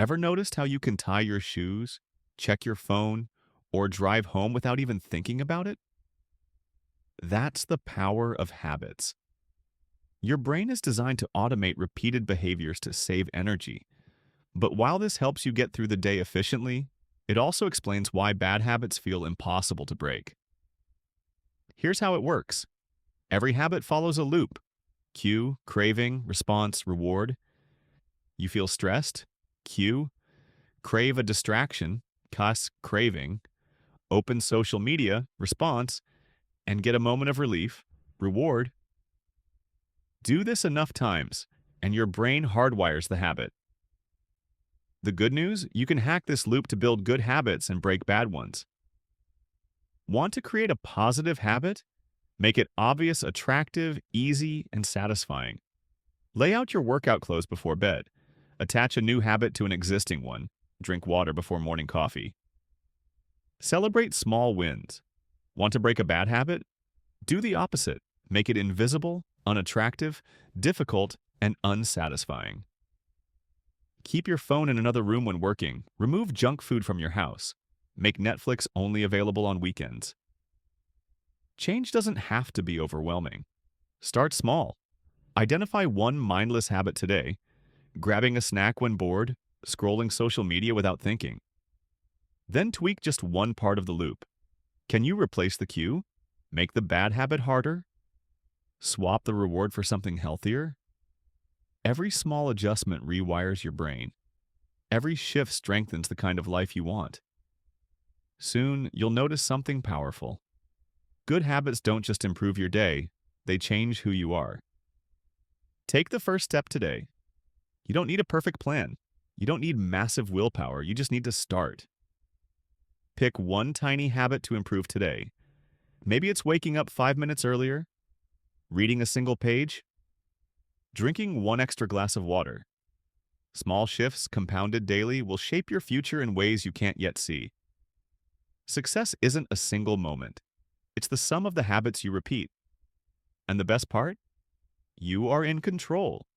Ever noticed how you can tie your shoes, check your phone, or drive home without even thinking about it? That's the power of habits. Your brain is designed to automate repeated behaviors to save energy. But while this helps you get through the day efficiently, it also explains why bad habits feel impossible to break. Here's how it works. Every habit follows a loop. Cue, craving, response, reward. You feel stressed? Cue. Crave a distraction, craving. Open social media, response, and get a moment of relief, reward. Do this enough times, and your brain hardwires the habit. The good news, you can hack this loop to build good habits and break bad ones. Want to create a positive habit? Make it obvious, attractive, easy, and satisfying. Lay out your workout clothes before bed. Attach a new habit to an existing one. Drink water before morning coffee. Celebrate small wins. Want to break a bad habit? Do the opposite. Make it invisible, unattractive, difficult, and unsatisfying. Keep your phone in another room when working. Remove junk food from your house. Make Netflix only available on weekends. Change doesn't have to be overwhelming. Start small. Identify one mindless habit today, grabbing a snack when bored, scrolling social media without thinking. Then tweak just one part of the loop. Can you replace the cue? Make the bad habit harder? Swap the reward for something healthier? Every small adjustment rewires your brain. Every shift strengthens the kind of life you want. Soon, you'll notice something powerful. Good habits don't just improve your day, they change who you are. Take the first step today. You don't need a perfect plan. You don't need massive willpower. You just need to start. Pick one tiny habit to improve today. Maybe it's waking up 5 minutes earlier, reading a single page, drinking one extra glass of water. Small shifts compounded daily will shape your future in ways you can't yet see. Success isn't a single moment. It's the sum of the habits you repeat. And the best part? You are in control.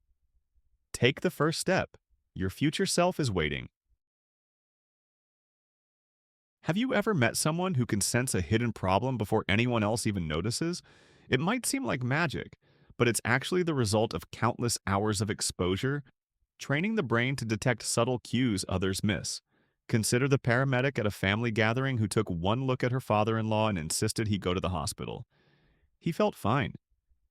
Take the first step. Your future self is waiting. Have you ever met someone who can sense a hidden problem before anyone else even notices? It might seem like magic, but it's actually the result of countless hours of exposure, training the brain to detect subtle cues others miss. Consider the paramedic at a family gathering who took one look at her father-in-law and insisted he go to the hospital. He felt fine,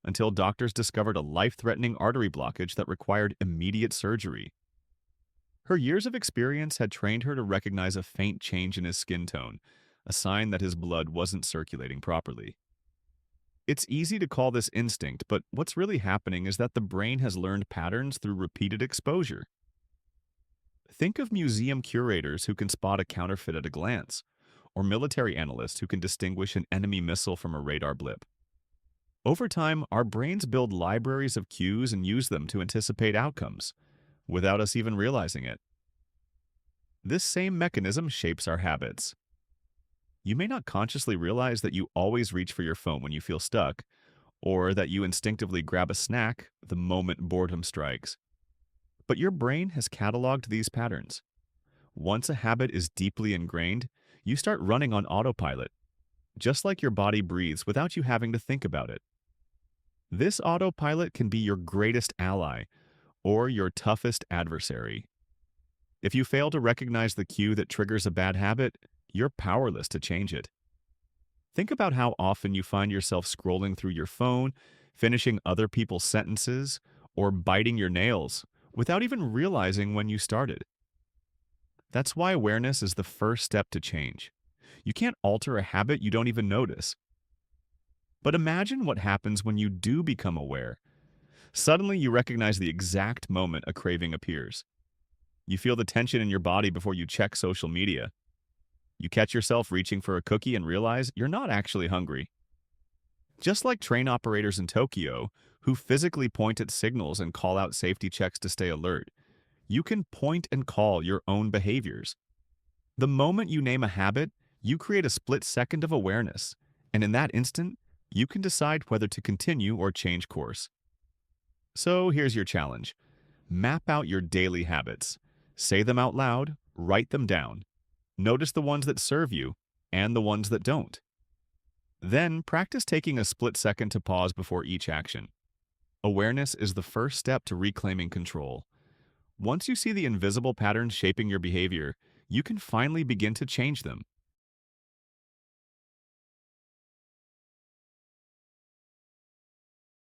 until doctors discovered a life-threatening artery blockage that required immediate surgery. Her years of experience had trained her to recognize a faint change in his skin tone, a sign that his blood wasn't circulating properly. It's easy to call this instinct, but what's really happening is that the brain has learned patterns through repeated exposure. Think of museum curators who can spot a counterfeit at a glance, or military analysts who can distinguish an enemy missile from a radar blip. Over time, our brains build libraries of cues and use them to anticipate outcomes, without us even realizing it. This same mechanism shapes our habits. You may not consciously realize that you always reach for your phone when you feel stuck, or that you instinctively grab a snack the moment boredom strikes. But your brain has cataloged these patterns. Once a habit is deeply ingrained, you start running on autopilot, just like your body breathes without you having to think about it. This autopilot can be your greatest ally or your toughest adversary. If you fail to recognize the cue that triggers a bad habit, you're powerless to change it. Think about how often you find yourself scrolling through your phone, finishing other people's sentences, or biting your nails without even realizing when you started. That's why awareness is the first step to change. You can't alter a habit you don't even notice. But imagine what happens when you do become aware. Suddenly, you recognize the exact moment a craving appears. You feel the tension in your body before you check social media. You catch yourself reaching for a cookie and realize you're not actually hungry. Just like train operators in Tokyo, who physically point at signals and call out safety checks to stay alert, you can point and call your own behaviors. The moment you name a habit, you create a split second of awareness, and in that instant, you can decide whether to continue or change course. So here's your challenge. Map out your daily habits. Say them out loud, write them down. Notice the ones that serve you and the ones that don't. Then practice taking a split second to pause before each action. Awareness is the first step to reclaiming control. Once you see the invisible patterns shaping your behavior, you can finally begin to change them.